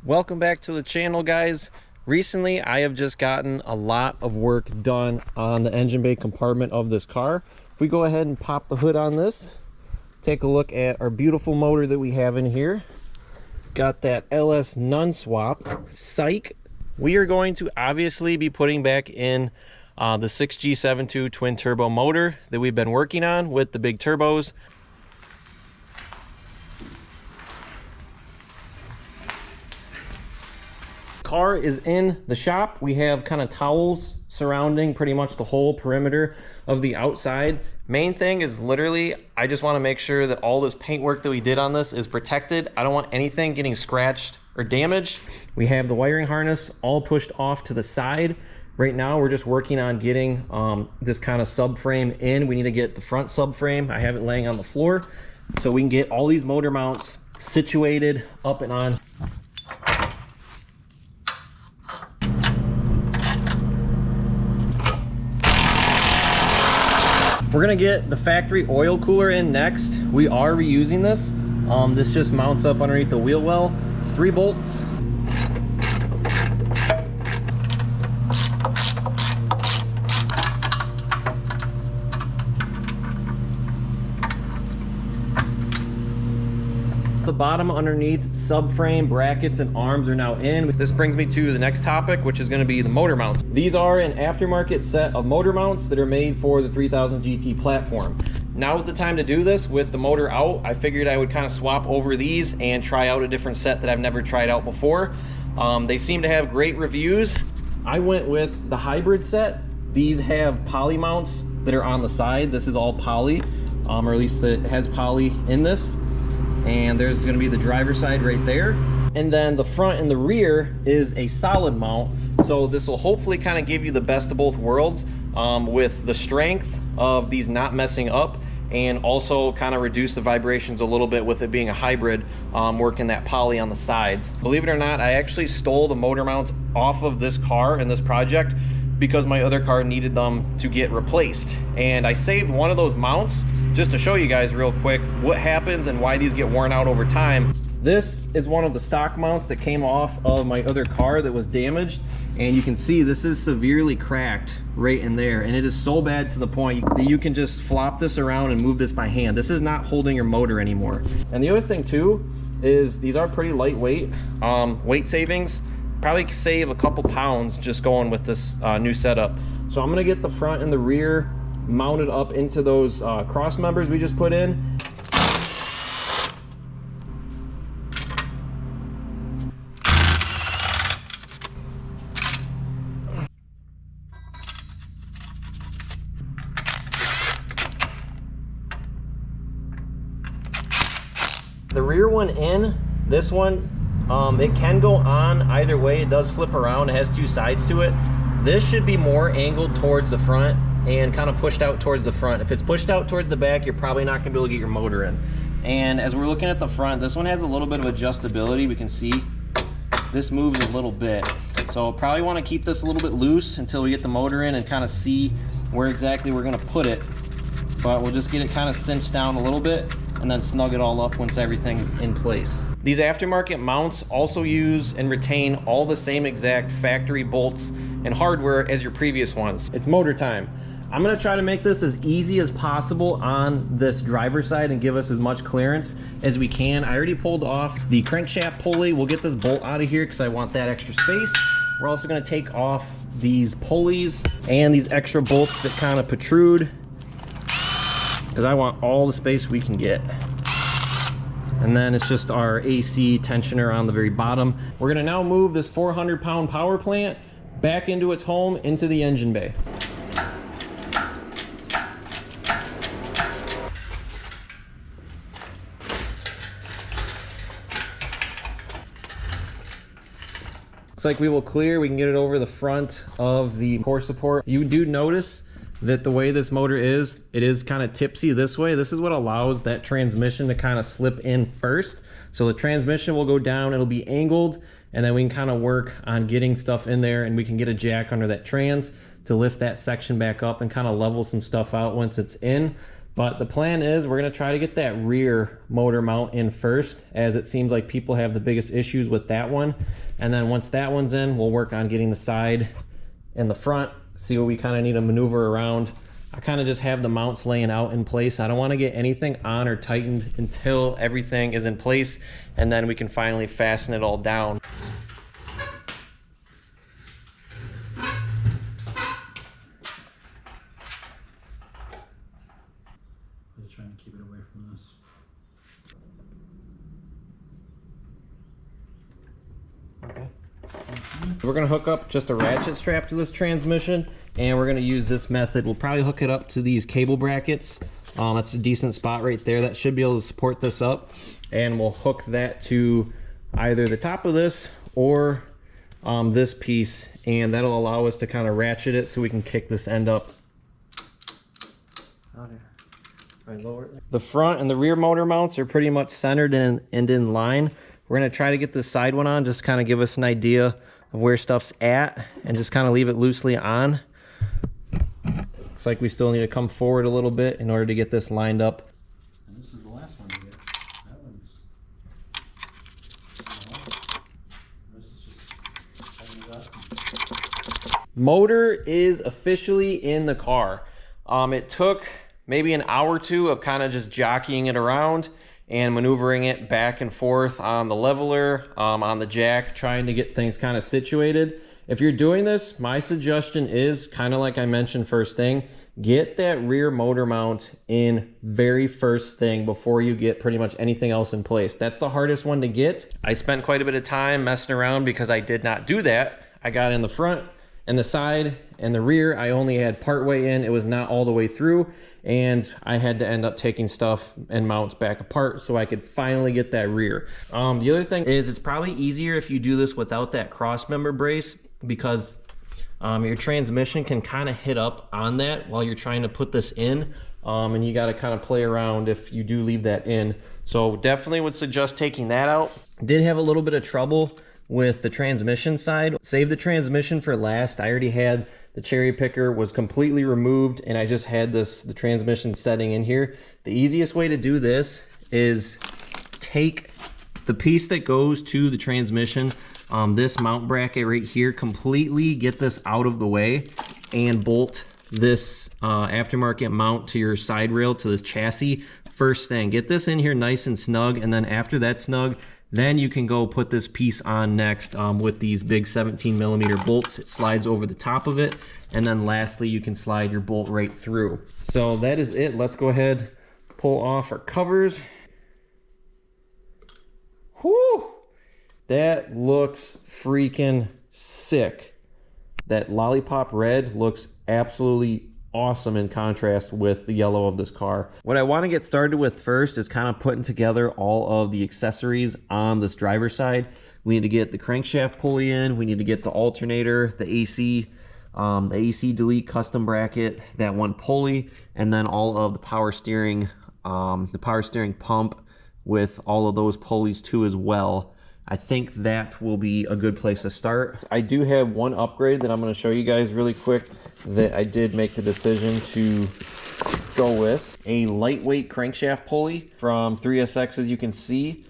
Welcome back to the channel, guys. Recently I have just gotten a lot of work done on the engine bay compartment of this car. If we go ahead and pop the hood on this, take a look at our beautiful motor that we have in here. Got that LS Nun swap. Psych. We are going to obviously be putting back in the 6G72 twin turbo motor that we've been working on with the big turbos. Car is in the shop. We have kind of towels surrounding pretty much the whole perimeter of the outside. Main thing is literally, I just want to make sure that all this paint work that we did on this is protected. I don't want anything getting scratched or damaged. We have the wiring harness all pushed off to the side. Right now we're just working on getting this kind of subframe in. We need to get the front subframe. I have it laying on the floor so we can get all these motor mounts situated up and on. We're gonna get the factory oil cooler in next. We are reusing this. This just mounts up underneath the wheel well. It's 3 bolts. The bottom underneath subframe brackets and arms are now in. This brings me to the next topic, which is going to be the motor mounts. These are an aftermarket set of motor mounts that are made for the 3000 GT platform. Now is the time to do this with the motor out. I figured I would kind of swap over these and try out a different set that I've never tried out before. They seem to have great reviews. I went with the hybrid set. These have poly mounts that are on the side. This is all poly, or at least it has poly in this. And there's going to be the driver's side right there, and then the front and the rear is a solid mount. So this will hopefully kind of give you the best of both worlds, with the strength of these not messing up, and also kind of reduce the vibrations a little bit with it being a hybrid, working that poly on the sides. Believe it or not, I actually stole the motor mounts off of this car in this project because my other car needed them to get replaced, and I saved one of those mounts just to show you guys real quick what happens and why these get worn out over time. This is one of the stock mounts that came off of my other car that was damaged, and you can see this is severely cracked right in there, and it is so bad to the point that you can just flop this around and move this by hand. This is not holding your motor anymore. And the other thing too is these are pretty lightweight. Weight savings, probably save a couple pounds just going with this new setup. So I'm gonna get the front and the rear mounted up into those cross members we just put in. The rear one in, this one, it can go on either way. It does flip around. It has 2 sides to it. This should be more angled towards the front and kind of pushed out towards the front. If it's pushed out towards the back, you're probably not gonna be able to get your motor in. And as we're looking at the front, this one has a little bit of adjustability. We can see this moves a little bit. So probably wanna keep this a little bit loose until we get the motor in and kind of see where exactly we're gonna put it. But we'll just get it kind of cinched down a little bit and then snug it all up once everything's in place. These aftermarket mounts also use and retain all the same exact factory bolts and hardware as your previous ones. It's motor time. I'm gonna try to make this as easy as possible on this driver's side and give us as much clearance as we can. I already pulled off the crankshaft pulley. We'll get this bolt out of here because I want that extra space. We're also gonna take off these pulleys and these extra bolts that kind of protrude, because I want all the space we can get. And then it's just our AC tensioner on the very bottom. We're gonna now move this 400-pound power plant back into its home, into the engine bay. Looks like we will clear. We can get it over the front of the core support. You do notice that the way this motor is, it is kind of tipsy this way. This is what allows that transmission to kind of slip in first. So the transmission will go down, it'll be angled, and then we can kind of work on getting stuff in there, and we can get a jack under that trans to lift that section back up and kind of level some stuff out once it's in. But the plan is we're gonna try to get that rear motor mount in first, as it seems like people have the biggest issues with that one. And then once that one's in, we'll work on getting the side and the front, see what we kind of need to maneuver around. I kind of just have the mounts laying out in place. I don't want to get anything on or tightened until everything is in place, and then we can finally fasten it all down. Trying to keep it away from this. Okay. We're gonna hook up just a ratchet strap to this transmission, and we're gonna use this method. We'll probably hook it up to these cable brackets. That's a decent spot right there. That should be able to support this up, and we'll hook that to either the top of this or this piece, and that'll allow us to kind of ratchet it so we can kick this end up. The front and the rear motor mounts are pretty much centered and in line. We're gonna try to get this side one on, just kind of give us an idea of where stuff's at, and just kind of leave it loosely on. Looks like we still need to come forward a little bit in order to get this lined up. And this is the last one to get. That one's... This is just tighten it up. Motor is officially in the car. It took maybe an hour or two of kind of just jockeying it around and maneuvering it back and forth on the leveler, on the jack, trying to get things kind of situated. If you're doing this, my suggestion is kind of like I mentioned first thing, get that rear motor mount in very first thing before you get pretty much anything else in place. That's the hardest one to get. I spent quite a bit of time messing around because I did not do that. I got in the front and the side and the rear. I only had part way in. It was not all the way through, and I had to end up taking stuff and mounts back apart so I could finally get that rear. The other thing is it's probably easier if you do this without that cross member brace, because your transmission can kind of hit up on that while you're trying to put this in, and you got to kind of play around if you do leave that in. So definitely would suggest taking that out. Did have a little bit of trouble with the transmission side. Save the transmission for last. I already had the cherry picker was completely removed, and I just had the transmission setting in here. The easiest way to do this is take the piece that goes to the transmission, this mount bracket right here, completely get this out of the way and bolt this aftermarket mount to your side rail to this chassis first thing. Get this in here nice and snug, and then after that's snug, then you can go put this piece on next with these big 17mm bolts. It slides over the top of it, and then lastly you can slide your bolt right through. So that is it. Let's go ahead, pull off our covers. Whew! That looks freaking sick. That lollipop red looks absolutely awesome in contrast with the yellow of this car. What I want to get started with first is kind of putting together all of the accessories on this driver's side. We need to get the crankshaft pulley in, we need to get the alternator, the AC delete custom bracket, that one pulley, and then all of the power steering pump with all of those pulleys too as well. I think that will be a good place to start. I do have one upgrade that I'm going to show you guys really quick that I did make the decision to go with. A lightweight crankshaft pulley from 3SX, as you can see.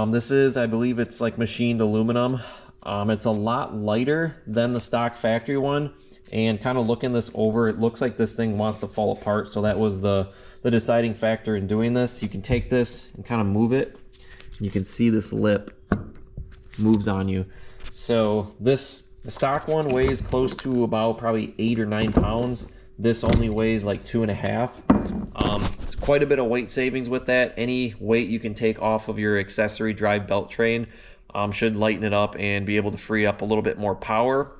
This is, I believe it's like machined aluminum. It's a lot lighter than the stock factory one, and kind of looking this over, it looks like this thing wants to fall apart, so that was the deciding factor in doing this. You can take this and kind of move it. You can see this lip moves on you. So the stock one weighs close to about probably 8 or 9 pounds. This only weighs like 2.5. It's quite a bit of weight savings with that. Any weight you can take off of your accessory drive belt train should lighten it up and be able to free up a little bit more power.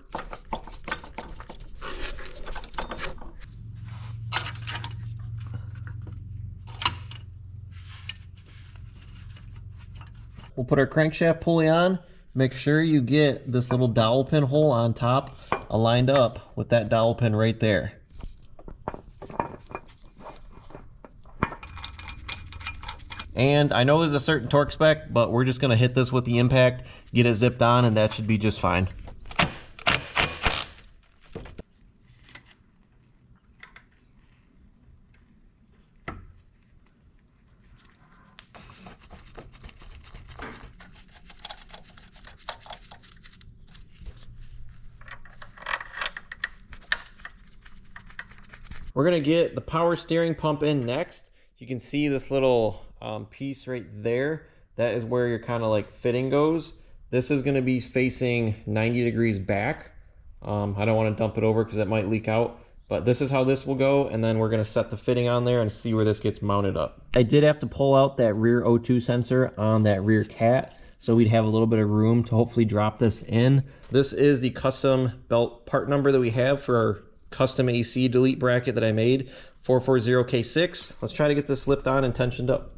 We'll put our crankshaft pulley on. Make sure you get this little dowel pin hole on top aligned up with that dowel pin right there. And I know there's a certain torque spec, but we're just going to hit this with the impact, get it zipped on, and that should be just fine. We're gonna get the power steering pump in next. You can see this little piece right there. That is where your kind of like fitting goes. This is gonna be facing 90 degrees back. I don't want to dump it over because it might leak out, but this is how this will go, and then we're gonna set the fitting on there and see where this gets mounted up. I did have to pull out that rear O2 sensor on that rear cat, so we'd have a little bit of room to hopefully drop this in. This is the custom belt part number that we have for our custom AC delete bracket that I made, 440K6. Let's try to get this slipped on and tensioned up.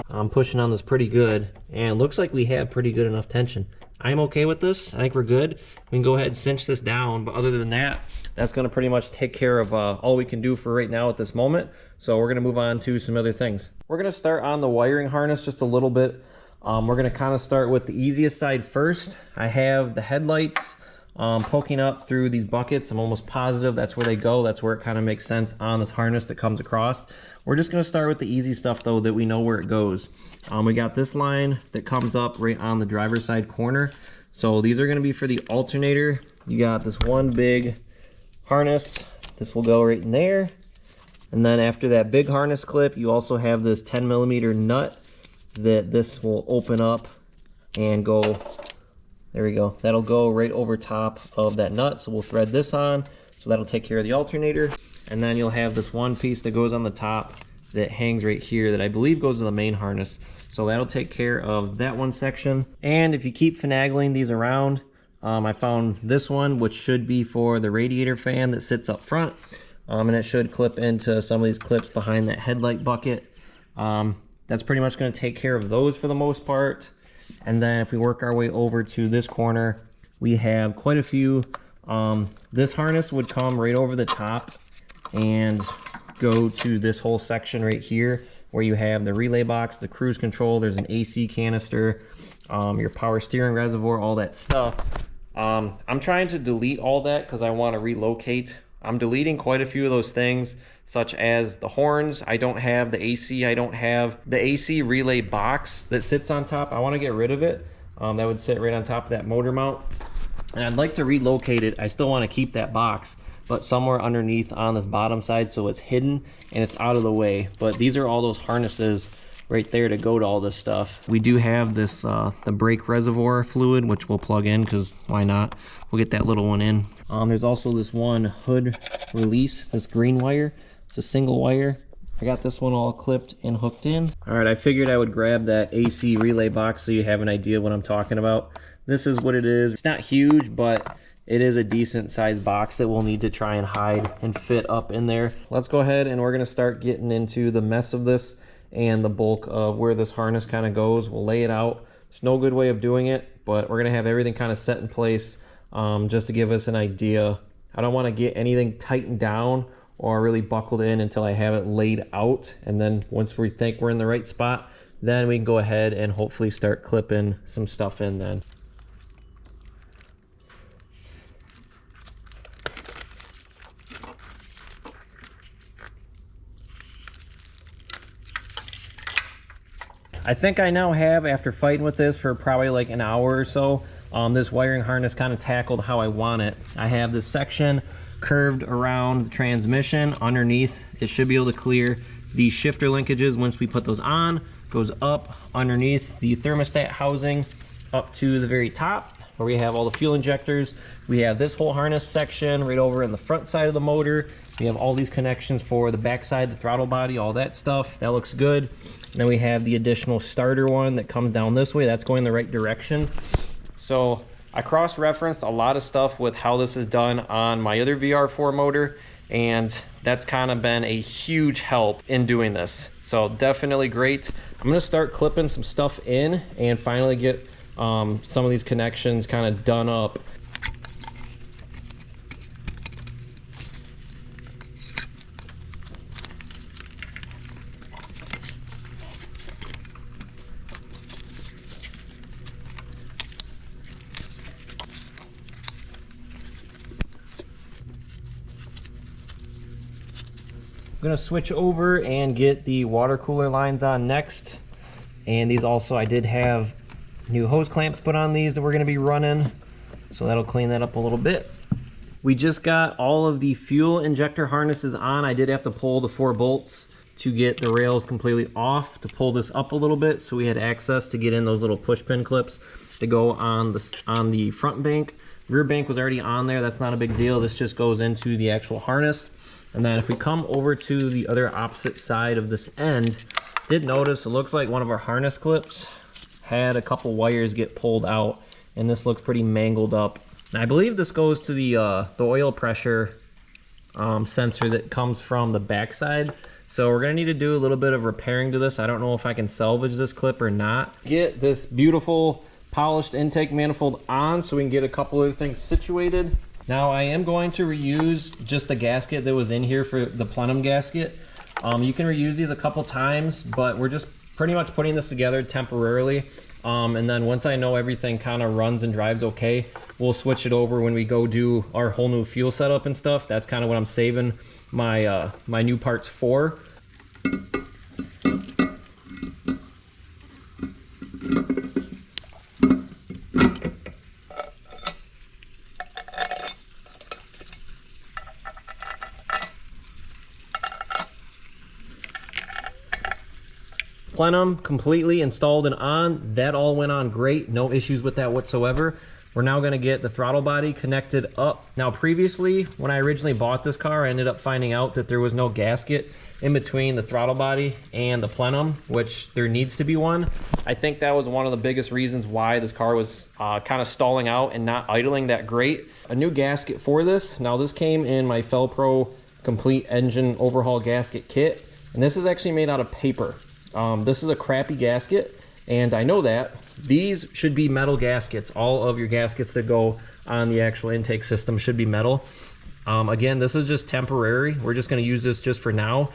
I'm pushing on this pretty good, and looks like we have pretty good enough tension. I'm okay with this. I think we're good. We can go ahead and cinch this down, but other than that, that's gonna pretty much take care of all we can do for right now at this moment. So we're gonna move on to some other things. We're gonna start on the wiring harness just a little bit. We're gonna kind of start with the easiest side first. I have the headlights poking up through these buckets. I'm almost positive that's where they go. That's where it kind of makes sense on this harness that comes across. We're just going to start with the easy stuff though, that we know where it goes. We got this line that comes up right on the driver's side corner. So these are going to be for the alternator. You got this one big harness. This will go right in there. And then after that big harness clip, you also have this 10mm nut that this will open up and go. There we go. That'll go right over top of that nut. So we'll thread this on. So that'll take care of the alternator. And then you'll have this one piece that goes on the top that hangs right here that I believe goes to the main harness. So that'll take care of that one section. And if you keep finagling these around, I found this one, which should be for the radiator fan that sits up front. And it should clip into some of these clips behind that headlight bucket. That's pretty much going to take care of those for the most part. And then if we work our way over to this corner, we have quite a few. This harness would come right over the top and go to this whole section right here where you have the relay box, the cruise control, there's an AC canister, your power steering reservoir, all that stuff. I'm trying to delete all that because I want to relocate. I'm deleting quite a few of those things, such as the horns. I don't have the AC. I don't have the AC relay box that sits on top. I want to get rid of it. That would sit right on top of that motor mount. And I'd like to relocate it. I still want to keep that box, but somewhere underneath on this bottom side so it's hidden and it's out of the way. But these are all those harnesses right there to go to all this stuff. We do have this, the brake reservoir fluid, which we'll plug in because why not? We'll get that little one in. There's also this one hood release, this green wire. It's a single wire. I got this one all clipped and hooked in. All right, I figured I would grab that AC relay box so you have an idea what I'm talking about. This is what it is. It's not huge, but it is a decent sized box that we'll need to try and hide and fit up in there. Let's go ahead and we're gonna start getting into the mess of this and the bulk of where this harness kind of goes. We'll lay it out. There's no good way of doing it, but we're gonna have everything kind of set in place just to give us an idea. I don't want to get anything tightened down or really buckled in until I have it laid out. And then once we think we're in the right spot, then we can go ahead and hopefully start clipping some stuff in then. I think I now have, after fighting with this for probably like an hour or so, this wiring harness kind of tackled how I want it. I have this section curved around the transmission. Underneath, it should be able to clear the shifter linkages once we put those on. Goes up underneath the thermostat housing up to the very top where we have all the fuel injectors. We have this whole harness section right over in the front side of the motor. We have all these connections for the back side, the throttle body, all that stuff. That looks good. And then we have the additional starter one that comes down this way. That's going the right direction. So I cross-referenced a lot of stuff with how this is done on my other VR4 motor, and that's kind of been a huge help in doing this. So definitely great. I'm gonna start clipping some stuff in and finally get some of these connections kind of done up. I'm gonna switch over and get the water cooler lines on next. And these also, I did have new hose clamps put on these that we're gonna be running. So that'll clean that up a little bit. We just got all of the fuel injector harnesses on. I did have to pull the 4 bolts to get the rails completely off to pull this up a little bit, so we had access to get in those little push pin clips to go on the front bank. Rear bank was already on there. That's not a big deal. This just goes into the actual harness. And then if we come over to the other opposite side of this end, did notice it looks like one of our harness clips had a couple wires get pulled out, and this looks pretty mangled up. And I believe this goes to the oil pressure sensor that comes from the backside. So we're gonna need to do a little bit of repairing to this. I don't know if I can salvage this clip or not. Get this beautiful polished intake manifold on so we can get a couple other things situated. Now I am going to reuse just the gasket that was in here for the plenum gasket. You can reuse these a couple times, but we're just pretty much putting this together temporarily. And then once I know everything kind of runs and drives okay, we'll switch it over when we go do our whole new fuel setup and stuff. That's kind of what I'm saving my my new parts for. Plenum completely installed and on. That all went on great. No issues with that whatsoever. We're now going to get the throttle body connected up. Now previously, when I originally bought this car, I ended up finding out that there was no gasket in between the throttle body and the plenum, which there needs to be one. I think that was one of the biggest reasons why this car was kind of stalling out and not idling that great. A new gasket for this. Now this came in my Felpro complete engine overhaul gasket kit, and this is actually made out of paper. This is a crappy gasket, and I know that. These should be metal gaskets. All of your gaskets that go on the actual intake system should be metal. Again, this is just temporary. We're just going to use this just for now.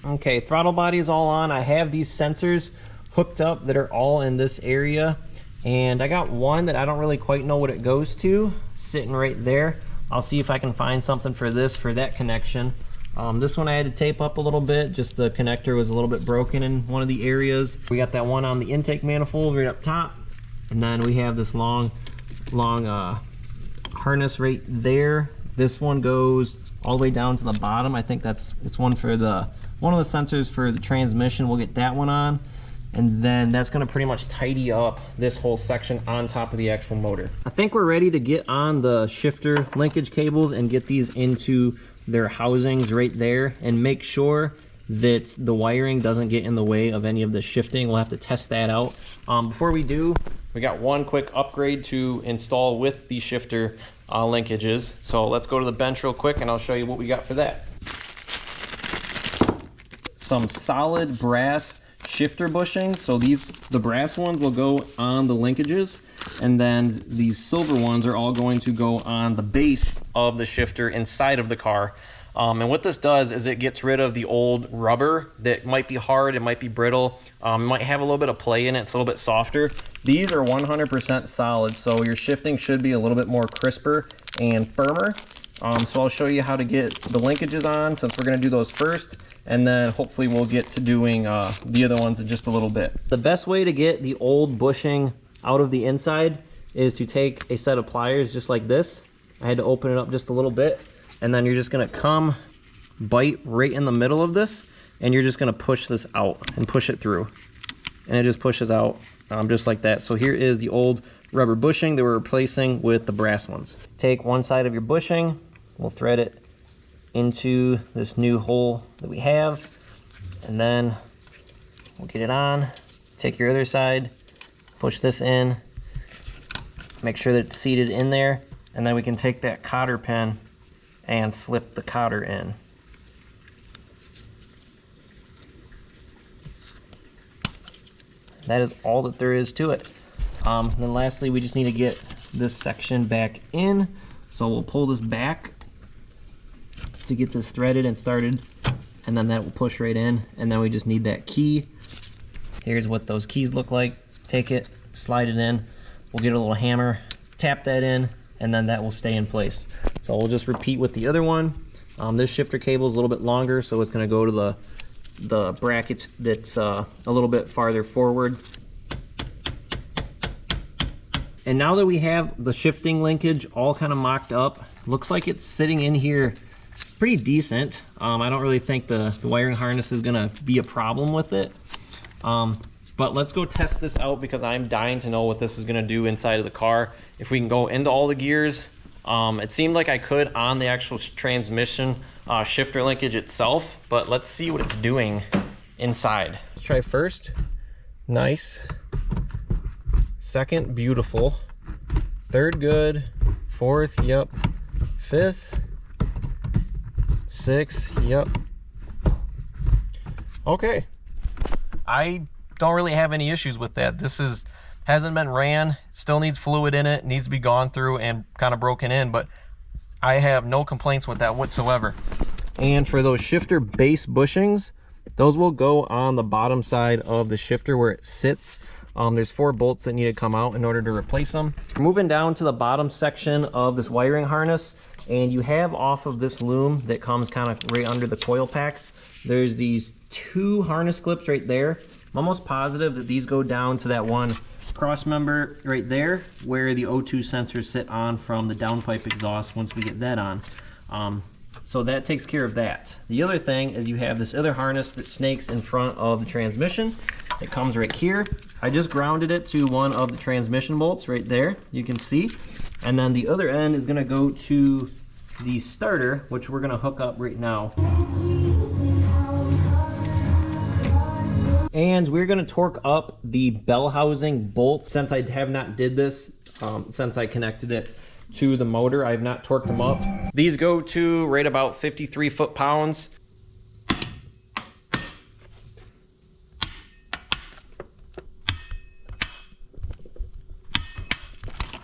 Okay, throttle body is all on. I have these sensors hooked up that are all in this area, and I got one that I don't really quite know what it goes to, sitting right there. I'll see if I can find something for this, for that connection. This one I had to tape up a little bit, just the connector was a little bit broken in one of the areas. We got that one on the intake manifold right up top, and then we have this long harness right there. This one goes all the way down to the bottom. I think it's one of the sensors for the transmission. We'll get that one on, and then that's going to pretty much tidy up this whole section on top of the actual motor. I think we're ready to get on the shifter linkage cables and get these into their housings right there, and make sure that the wiring doesn't get in the way of any of the shifting. We'll have to test that out. Before we do, we got one quick upgrade to install with the shifter linkages. So let's go to the bench real quick and I'll show you what we got for that. Some solid brass shifter bushings. So the brass ones will go on the linkages, and then these silver ones are all going to go on the base of the shifter inside of the car. And what this does is it gets rid of the old rubber that might be hard, it might be brittle, it might have a little bit of play in it, it's a little bit softer. These are 100% solid, so your shifting should be a little bit more crisper and firmer. So I'll show you how to get the linkages on, since we're going to do those first, and then hopefully we'll get to doing the other ones in just a little bit. The best way to get the old bushing out of the inside is to take a set of pliers just like this. I had to open it up just a little bit, and then you're just going to come bite right in the middle of this, and you're just going to push this out and push it through, and it just pushes out just like that. So here is the old rubber bushing that we're replacing with the brass ones. Take one side of your bushing, we'll thread it into this new hole that we have, and then we'll get it on. Take your other side, push this in, make sure that it's seated in there, and then we can take that cotter pin and slip the cotter in. That is all that there is to it. Then lastly, we just need to get this section back in. So we'll pull this back to get this threaded and started, and then that will push right in, and then we just need that key. Here's what those keys look like. Take it, slide it in, we'll get a little hammer, tap that in, and then that will stay in place. So we'll just repeat with the other one. This shifter cable is a little bit longer, so it's going to go to the brackets that's a little bit farther forward. And now that we have the shifting linkage all kind of mocked up, looks like it's sitting in here pretty decent. I don't really think the wiring harness is gonna be a problem with it. But let's go test this out because I'm dying to know what this is gonna do inside of the car. If we can go into all the gears, it seemed like I could on the actual transmission shifter linkage itself, but let's see what it's doing inside. Let's try first, nice. Second, beautiful. Third, good. Fourth, yep. Fifth, sixth, yep. Okay. I don't really have any issues with that. This hasn't been ran, still needs fluid in it, needs to be gone through and kind of broken in, but I have no complaints with that whatsoever. And for those shifter base bushings, those will go on the bottom side of the shifter where it sits. There's 4 bolts that need to come out in order to replace them. Moving down to the bottom section of this wiring harness, and you have off of this loom that comes kind of right under the coil packs, there's these 2 harness clips right there. I'm almost positive that these go down to that one cross member right there where the O2 sensors sit on from the downpipe exhaust once we get that on. So that takes care of that. The other thing is you have this other harness that snakes in front of the transmission. It comes right here. I just grounded it to one of the transmission bolts right there, you can see. And then the other end is gonna go to the starter, which we're gonna hook up right now. And we're gonna torque up the bell housing bolt. Since I have not did this, since I connected it to the motor, I have not torqued them up. These go to right about 53 foot-pounds.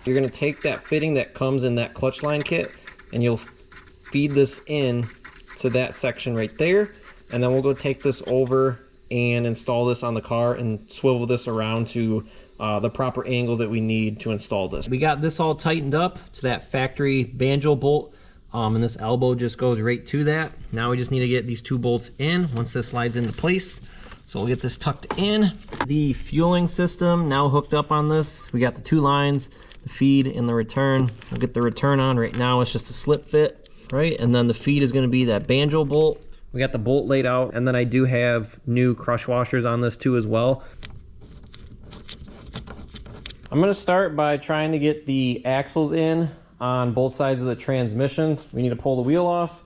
You're gonna take that fitting that comes in that clutch line kit and you'll feed this in to that section right there. And then we'll go take this over and install this on the car and swivel this around to the proper angle that we need to install this. We got this all tightened up to that factory banjo bolt, and this elbow just goes right to that. Now we just need to get these 2 bolts in once this slides into place. So we'll get this tucked in. The fueling system now hooked up on this. We got the 2 lines, the feed and the return. We'll get the return on right now. It's just a slip fit, right? And then the feed is gonna be that banjo bolt. We got the bolt laid out, and then I do have new crush washers on this too as well. I'm gonna start by trying to get the axles in on both sides of the transmission. We need to pull the wheel off,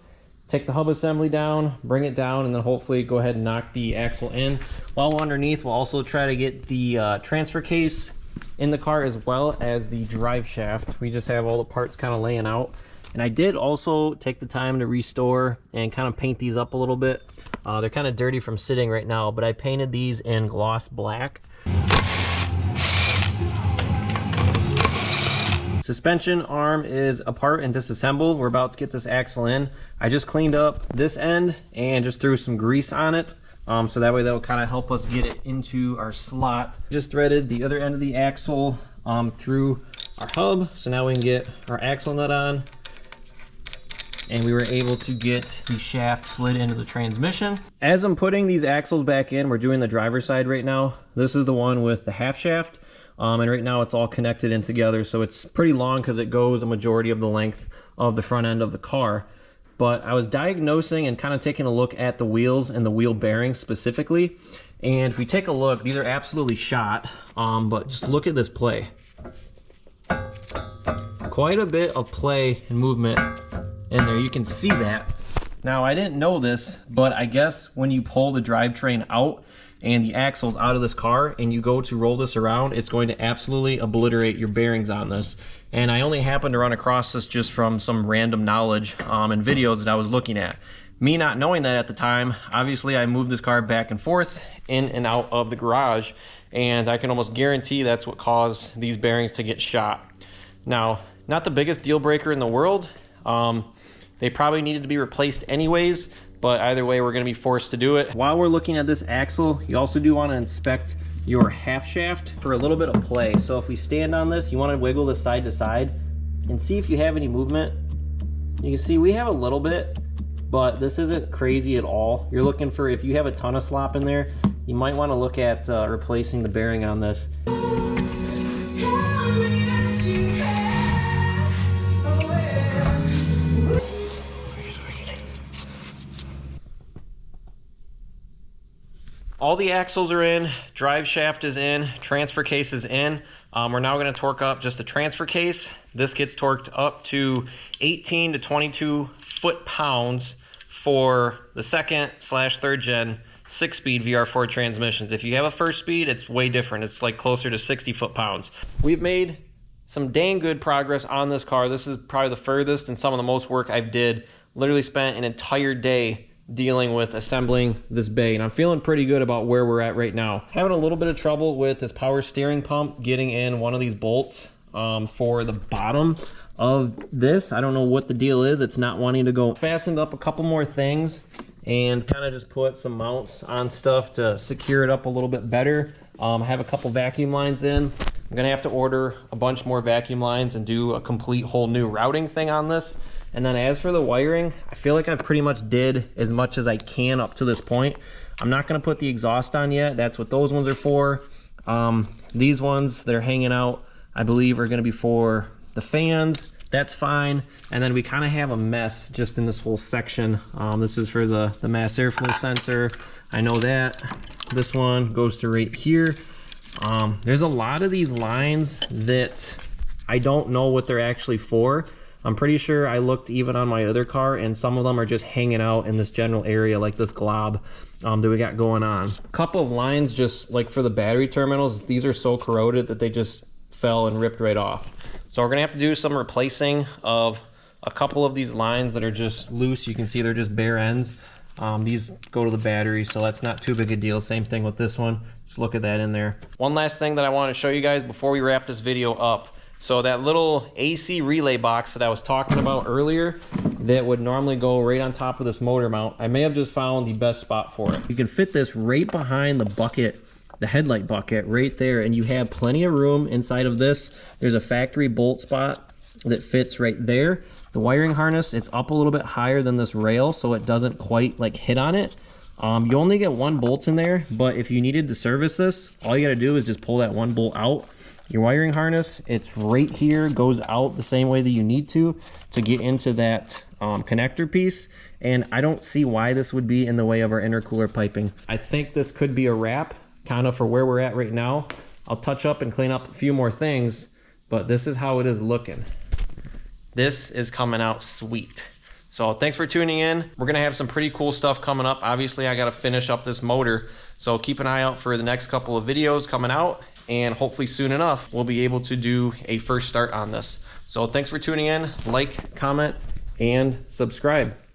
take the hub assembly down, bring it down, and then hopefully go ahead and knock the axle in. While we're underneath, we'll also try to get the transfer case in the car as well as the drive shaft. We just have all the parts kind of laying out. And I did also take the time to restore and kind of paint these up a little bit. They're kind of dirty from sitting right now, but I painted these in gloss black. Suspension arm is apart and disassembled. We're about to get this axle in. I just cleaned up this end and just threw some grease on it. So that way that'll kind of help us get it into our slot. Just threaded the other end of the axle through our hub. So now we can get our axle nut on. And we were able to get the shaft slid into the transmission. As I'm putting these axles back in, we're doing the driver's side right now. This is the one with the half shaft. And right now it's all connected in together. So it's pretty long because it goes a majority of the length of the front end of the car. But I was diagnosing and kind of taking a look at the wheels and the wheel bearings specifically. And if we take a look, these are absolutely shot. But just look at this play. Quite a bit of play and movement in there, you can see that. Now I didn't know this, but I guess when you pull the drivetrain out and the axles out of this car and you go to roll this around, it's going to absolutely obliterate your bearings on this. And I only happened to run across this just from some random knowledge and videos that I was looking at. Me not knowing that at the time, obviously I moved this car back and forth in and out of the garage, and I can almost guarantee that's what caused these bearings to get shot. Now, not the biggest deal breaker in the world. They probably needed to be replaced anyways, but either way, we're gonna be forced to do it. While we're looking at this axle, you also do wanna inspect your half shaft for a little bit of play. So if we stand on this, you wanna wiggle this side to side and see if you have any movement. You can see we have a little bit, but this isn't crazy at all. You're looking for, if you have a ton of slop in there, you might wanna look at replacing the bearing on this. All the axles are in, drive shaft is in, transfer case is in. We're now going to torque up just the transfer case. This gets torqued up to 18 to 22 foot-pounds for the second / third gen 6-speed VR4 transmissions. If you have a first speed, it's way different. It's like closer to 60 foot-pounds. We've made some dang good progress on this car. This is probably the furthest and some of the most work I've did. Literally spent an entire day dealing with assembling this bay, and I'm feeling pretty good about where we're at right now. Having a little bit of trouble with this power steering pump getting in one of these bolts for the bottom of this. I don't know what the deal is. It's not wanting to go. Fastened up a couple more things and kind of just put some mounts on stuff to secure it up a little bit better. I have a couple vacuum lines in. I'm gonna have to order a bunch more vacuum lines and do a complete whole new routing thing on this. And then as for the wiring, I feel like I've pretty much did as much as I can up to this point. I'm not gonna put the exhaust on yet. That's what those ones are for. These ones that are hanging out, I believe are gonna be for the fans. That's fine. And then we kind of have a mess just in this whole section. This is for the mass airflow sensor. I know that. This one goes to right here. There's a lot of these lines that I don't know what they're actually for. I'm pretty sure I looked even on my other car and some of them are just hanging out in this general area like this glob that we got going on. A couple of lines just like for the battery terminals, these are so corroded that they just fell and ripped right off. So we're gonna have to do some replacing of a couple of these lines that are just loose. You can see they're just bare ends. These go to the battery, so that's not too big a deal. Same thing with this one. Just look at that in there. One last thing that I want to show you guys before we wrap this video up. So that little AC relay box that I was talking about earlier that would normally go right on top of this motor mount, I may have just found the best spot for it. You can fit this right behind the bucket, the headlight bucket right there, and you have plenty of room inside of this. There's a factory bolt spot that fits right there. The wiring harness, it's up a little bit higher than this rail, so it doesn't quite like hit on it. You only get one bolt in there, but if you needed to service this, all you gotta do is just pull that one bolt out. Your wiring harness, it's right here, goes out the same way that you need to get into that connector piece. And I don't see why this would be in the way of our intercooler piping. I think this could be a wrap kind of for where we're at right now. I'll touch up and clean up a few more things, but this is how it is looking. This is coming out sweet. So thanks for tuning in. We're gonna have some pretty cool stuff coming up. Obviously, I gotta finish up this motor. So keep an eye out for the next couple of videos coming out, and hopefully soon enough, we'll be able to do a first start on this. So thanks for tuning in. Like, comment, and subscribe.